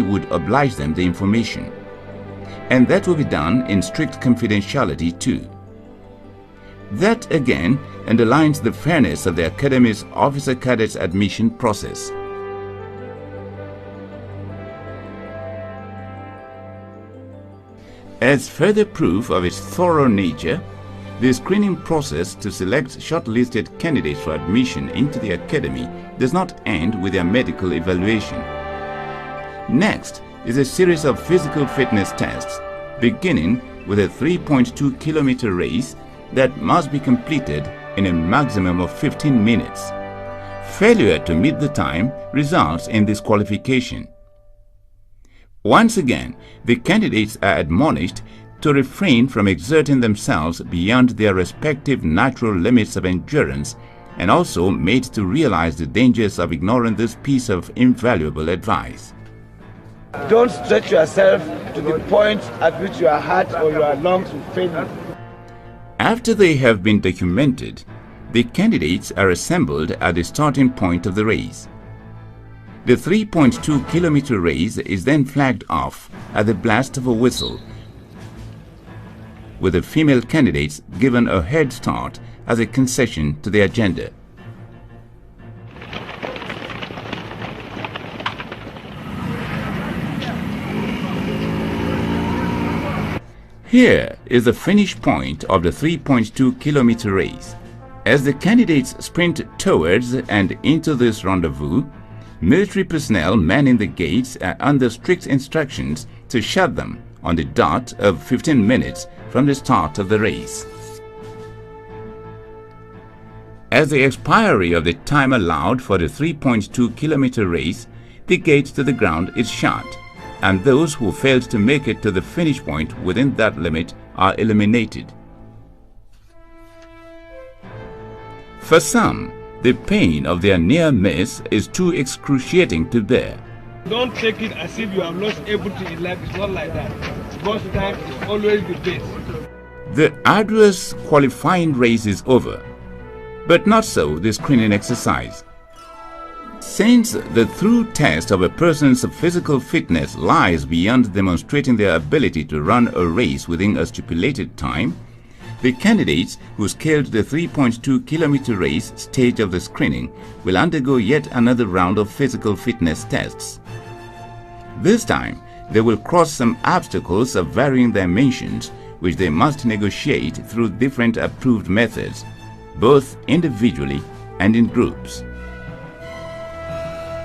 would oblige them the information. And that will be done in strict confidentiality too. That again underlines the fairness of the Academy's officer cadets admission process. As further proof of its thorough nature, the screening process to select shortlisted candidates for admission into the Academy does not end with their medical evaluation. Next is a series of physical fitness tests, beginning with a 3.2-kilometer race that must be completed in a maximum of 15 minutes. Failure to meet the time results in disqualification. Once again, the candidates are admonished to refrain from exerting themselves beyond their respective natural limits of endurance, and also made to realize the dangers of ignoring this piece of invaluable advice. Don't stretch yourself to the point at which your heart or your lungs will fail you. After they have been documented, the candidates are assembled at the starting point of the race. The 3.2-kilometer race is then flagged off at the blast of a whistle, with the female candidates given a head start as a concession to the agenda. Here is the finish point of the 3.2-kilometer race. As the candidates sprint towards and into this rendezvous, military personnel manning the gates are under strict instructions to shut them on the dot of 15 minutes from the start of the race. As the expiry of the time allowed for the 3.2-kilometer race, the gate to the ground is shut, and those who failed to make it to the finish point within that limit are eliminated. For some, the pain of their near miss is too excruciating to bear. Don't take it as if you have lost everything in life. It's not like that. God's time is always the best. The arduous qualifying race is over, but not so the screening exercise. Since the through test of a person's physical fitness lies beyond demonstrating their ability to run a race within a stipulated time, the candidates who scaled the 3.2-kilometer race stage of the screening will undergo yet another round of physical fitness tests. This time, they will cross some obstacles of varying dimensions, which they must negotiate through different approved methods, both individually and in groups.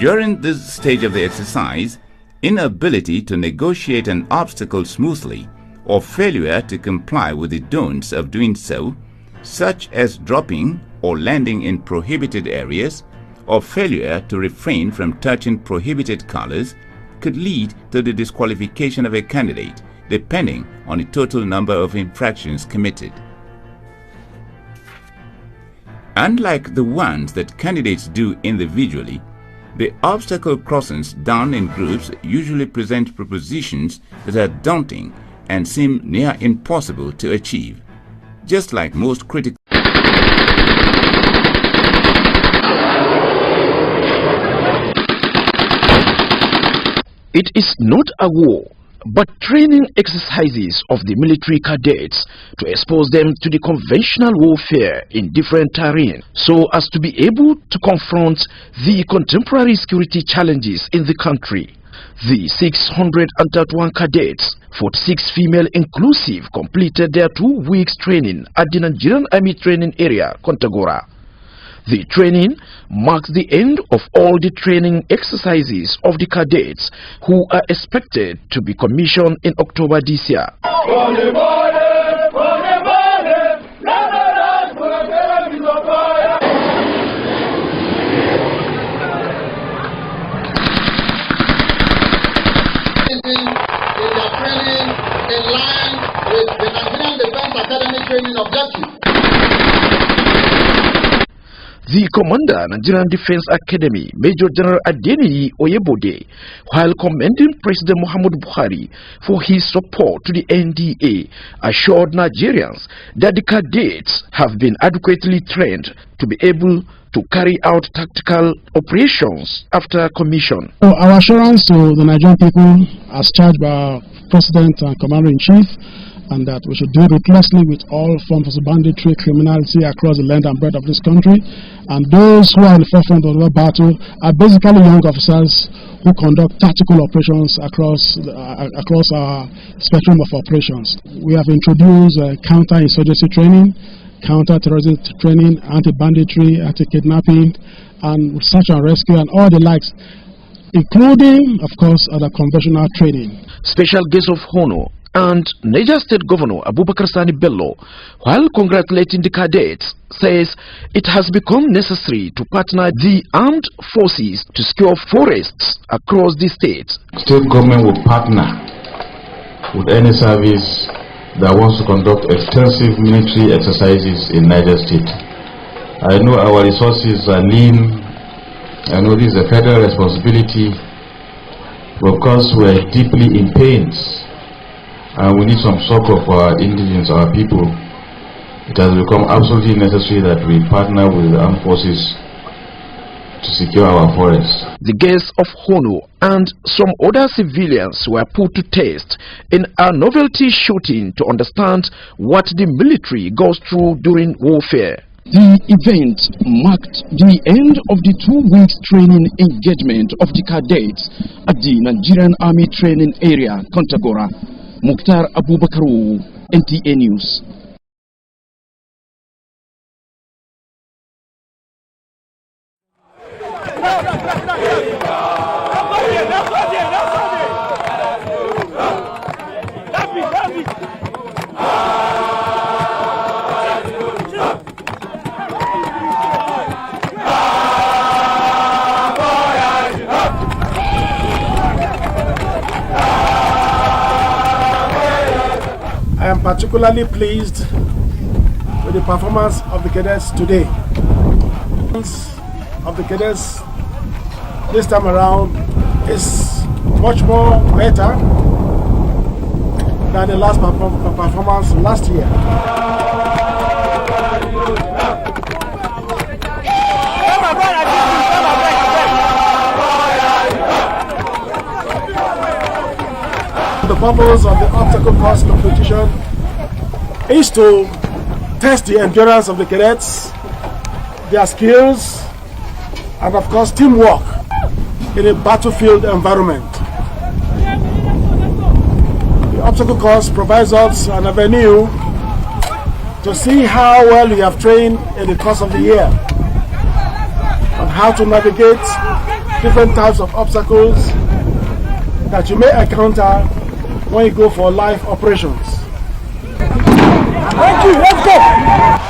During this stage of the exercise, inability to negotiate an obstacle smoothly or failure to comply with the don'ts of doing so, such as dropping or landing in prohibited areas, or failure to refrain from touching prohibited colors, could lead to the disqualification of a candidate, depending on the total number of infractions committed. Unlike the ones that candidates do individually, the obstacle crossings done in groups usually present propositions that are daunting and seem near impossible to achieve, just like most critical. It is not a war, but training exercises of the military cadets to expose them to the conventional warfare in different terrain, so as to be able to confront the contemporary security challenges in the country. The 631 cadets, 46 female inclusive, completed their 2 weeks training at the Nigerian Army Training Area, Kontagora. The training marks the end of all the training exercises of the cadets who are expected to be commissioned in October this year. In line with the Nigerian Defense Academy training objective. The commander, Nigerian Defense Academy, Major General Adeniyi Oyebode, while commending President Muhammadu Buhari for his support to the NDA, assured Nigerians that the cadets have been adequately trained to be able to carry out tactical operations after commission. So our assurance to the Nigerian people, as charged by our President and Commander-in-Chief, and that we should deal ruthlessly with all forms of banditry, criminality across the length and breadth of this country. And those who are in the forefront of the battle are basically young officers who conduct tactical operations across our spectrum of operations. We have introduced counter-insurgency training, counter-terrorism training, anti-banditry, anti-kidnapping, and search and rescue, and all the likes, including, of course, other conventional training. Special guest of honor and Niger State Governor Abubakar Sani Bello, while congratulating the cadets, says it has become necessary to partner the armed forces to secure forests across the state. State government will partner with any service that wants to conduct extensive military exercises in Niger State. I know our resources are lean. I know this is a federal responsibility, but of course we are deeply in pain. And we need some succor for our indigenous, our people. It has become absolutely necessary that we partner with the armed forces to secure our forests. The guests of honor and some other civilians were put to test in a novelty shooting to understand what the military goes through during warfare. The event marked the end of the 2 weeks training engagement of the cadets at the Nigerian Army Training Area, Kontagora. Mukhtar Abubakaru, NTA News. I am particularly pleased with the performance of the cadets today. Of the cadets this time around is much more better than the last performance last year. The purpose of the obstacle course competition is to test the endurance of the cadets, their skills, and of course teamwork in a battlefield environment. The obstacle course provides us an avenue to see how well you have trained in the course of the year and how to navigate different types of obstacles that you may encounter when you go for live operations. Thank you, let's go!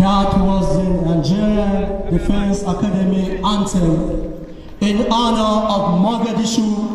That was the Nigerian Defense Academy anthem in honor of Mogadishu